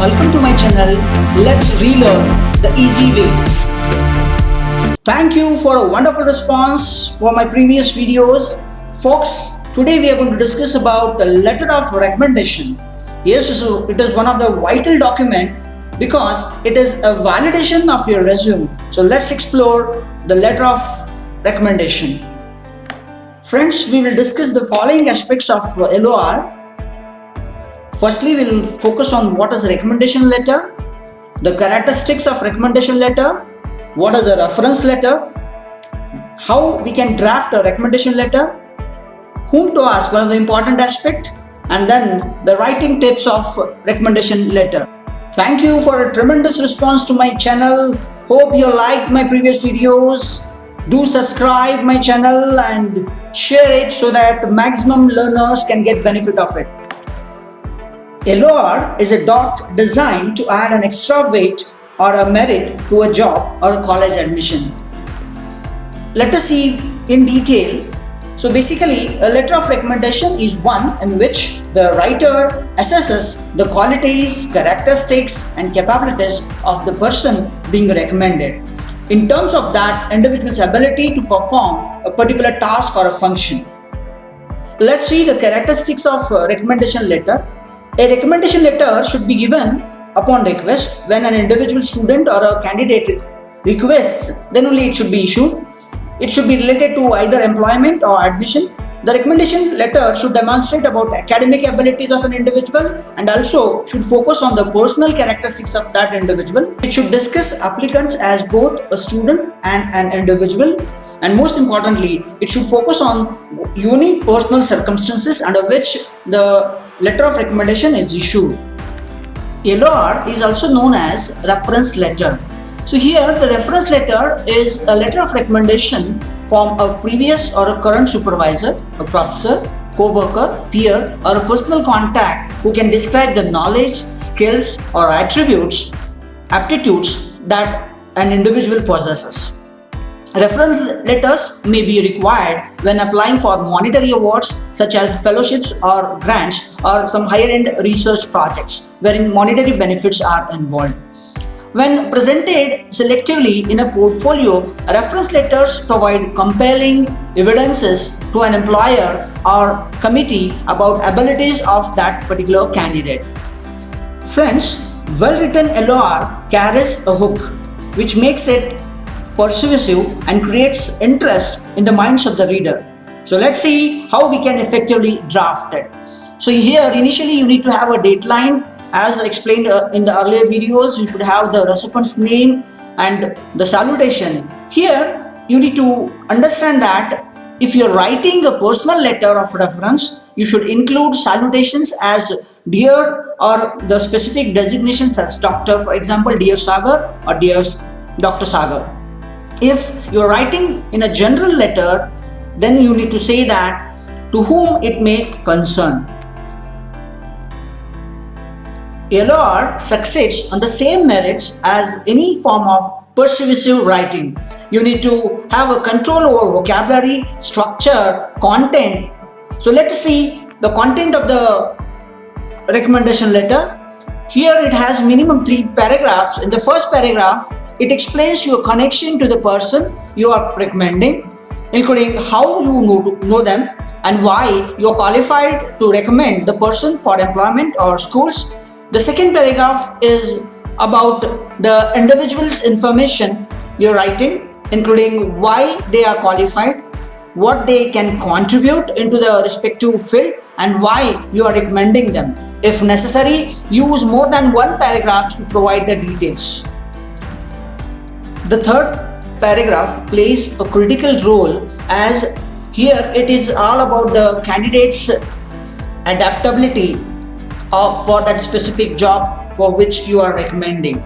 welcome to my channel. Let's relearn the easy way. Thank you for a wonderful response for my previous videos. Folks, today we are going to discuss about the letter of recommendation. Yes, so it is one of the vital document because it is a validation of your resume. So let's explore the letter of recommendation. Friends, we will discuss the following aspects of LOR. Firstly, we will focus on what is a recommendation letter, the characteristics of recommendation letter, what is a reference letter, how we can draft a recommendation letter, whom to ask, one of the important aspect, and then the writing tips of recommendation letter. Thank you for a tremendous response to my channel. Hope you liked my previous videos. Do subscribe my channel and share it so that maximum learners can get benefit of it. LOR is a doc designed to add an extra weight or a merit to a job or a college admission. Let us see in detail. So basically, a letter of recommendation is one in which the writer assesses the qualities, characteristics and capabilities of the person being recommended in terms of that individual's ability to perform a particular task or a function. Let's see the characteristics of a recommendation letter. A recommendation letter should be given upon request. When an individual student or a candidate requests, then only it should be issued. It should be related to either employment or admission. The recommendation letter should demonstrate about academic abilities of an individual and also should focus on the personal characteristics of that individual. It should discuss applicants as both a student and an individual. And most importantly, it should focus on unique personal circumstances under which the letter of recommendation is issued. LOR is also known as reference letter. So here the reference letter is a letter of recommendation from a previous or a current supervisor, a professor, co-worker, peer or a personal contact who can describe the knowledge, skills or attributes, aptitudes that an individual possesses. Reference letters may be required when applying for monetary awards such as fellowships or grants or some higher-end research projects wherein monetary benefits are involved. When presented selectively in a portfolio, reference letters provide compelling evidences to an employer or committee about abilities of that particular candidate. Friends, well-written LOR carries a hook which makes it persuasive and creates interest in the minds of the reader. So let's see how we can effectively draft it. So here initially you need to have a dateline. As explained in the earlier videos, you should have the recipient's name and the salutation. Here you need to understand that if you're writing a personal letter of reference, you should include salutations as dear or the specific designations as doctor, for example, dear Sagar or dear Dr. Sagar. If you're writing in a general letter, then you need to say that to whom it may concern. LOR succeeds on the same merits as any form of persuasive writing. You need to have a control over vocabulary, structure, content. So let's see the content of the recommendation letter. Here it has minimum 3 paragraphs. In the first paragraph, it explains your connection to the person you are recommending, including how you know them and why you are qualified to recommend the person for employment or schools. The second paragraph is about the individual's information you're writing, including why they are qualified, what they can contribute into the respective field, and why you are recommending them. If necessary, use more than one paragraph to provide the details. The third paragraph plays a critical role as here it is all about the candidate's adaptability for that specific job for which you are recommending.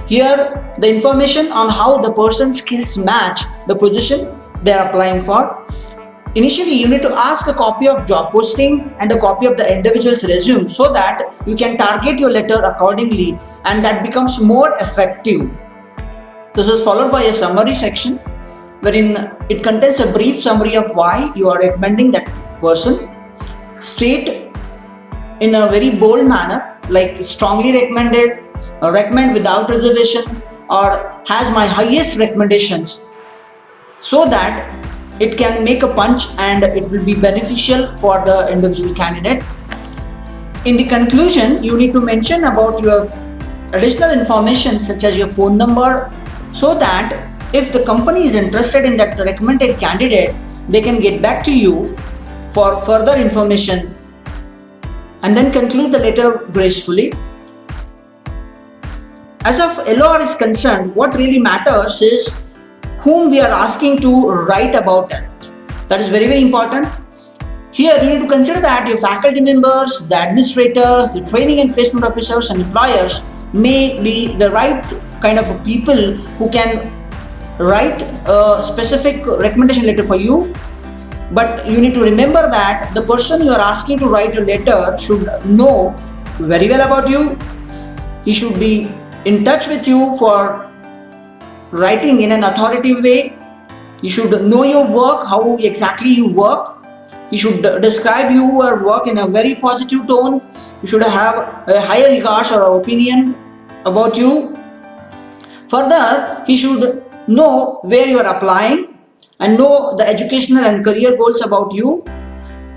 Here the information on how the person's skills match the position they are applying for. Initially you need to ask a copy of job posting and a copy of the individual's resume so that you can target your letter accordingly and that becomes more effective. This is followed by a summary section wherein it contains a brief summary of why you are recommending that person. State in a very bold manner like strongly recommended, recommend without reservation, or has my highest recommendations, so that it can make a punch and it will be beneficial for the individual candidate. In the conclusion, you need to mention about your additional information such as your phone number, so that if the company is interested in that recommended candidate, they can get back to you for further information, and then conclude the letter gracefully. As of LOR is concerned, what really matters is whom we are asking to write about that. That is very, very important. Here you need to consider that your faculty members, the administrators, the training and placement officers and employers may be the right kind of people who can write a specific recommendation letter for you. But you need to remember that the person you are asking to write a letter should know very well about you. He should be in touch with you for writing in an authoritative way. You should know your work, how exactly you work. You should describe your work in a very positive tone. You should have a higher regards or opinion about you. Further, he should know where you are applying and know the educational and career goals about you.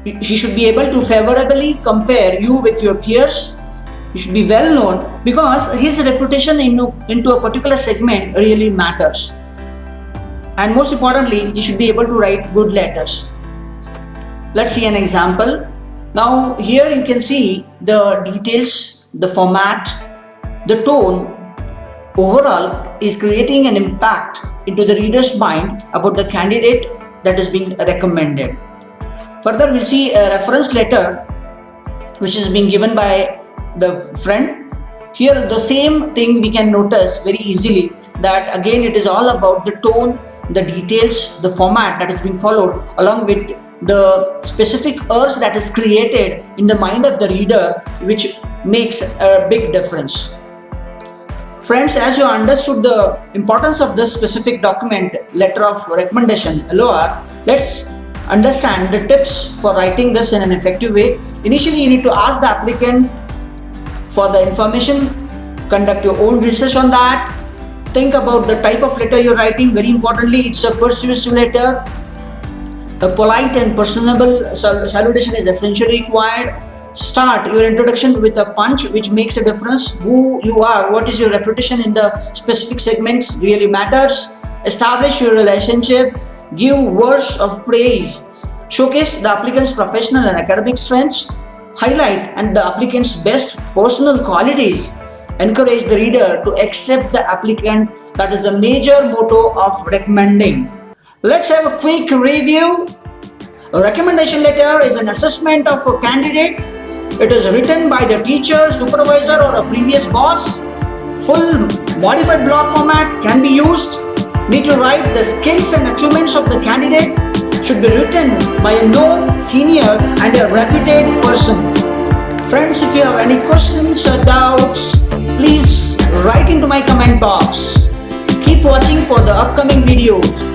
He should be able to favorably compare you with your peers. You should be well known, because his reputation into a particular segment really matters. And most importantly, you should be able to write good letters. Let's see an example. Now here you can see the details, the format, the tone overall is creating an impact into the reader's mind about the candidate that is being recommended. Further, we'll see a reference letter which is being given by the friend. Here the same thing we can notice very easily, that again it is all about the tone, the details, the format that is being followed, along with the specific urge that is created in the mind of the reader, which makes a big difference. Friends, as you understood the importance of this specific document, letter of recommendation, LOR, let's understand the tips for writing this in an effective way. Initially, you need to ask the applicant for the information, conduct your own research on that, think about the type of letter you're writing. Very importantly, it's a persuasive letter. A polite and personable salutation is essentially required. Start your introduction with a punch which makes a difference. Who you are, what is your reputation in the specific segments really matters. Establish your relationship. Give words of praise. Showcase the applicant's professional and academic strengths. Highlight and the applicant's best personal qualities. Encourage the reader to accept the applicant. That is the major motto of recommending. Let's have a quick review. A recommendation letter is an assessment of a candidate. It is written by the teacher, supervisor, or a previous boss. Full modified block format can be used. Need to write the skills and achievements of the candidate. Should be written by a known, senior, and a reputed person. Friends, if you have any questions or doubts, please write into my comment box. Keep watching for the upcoming videos.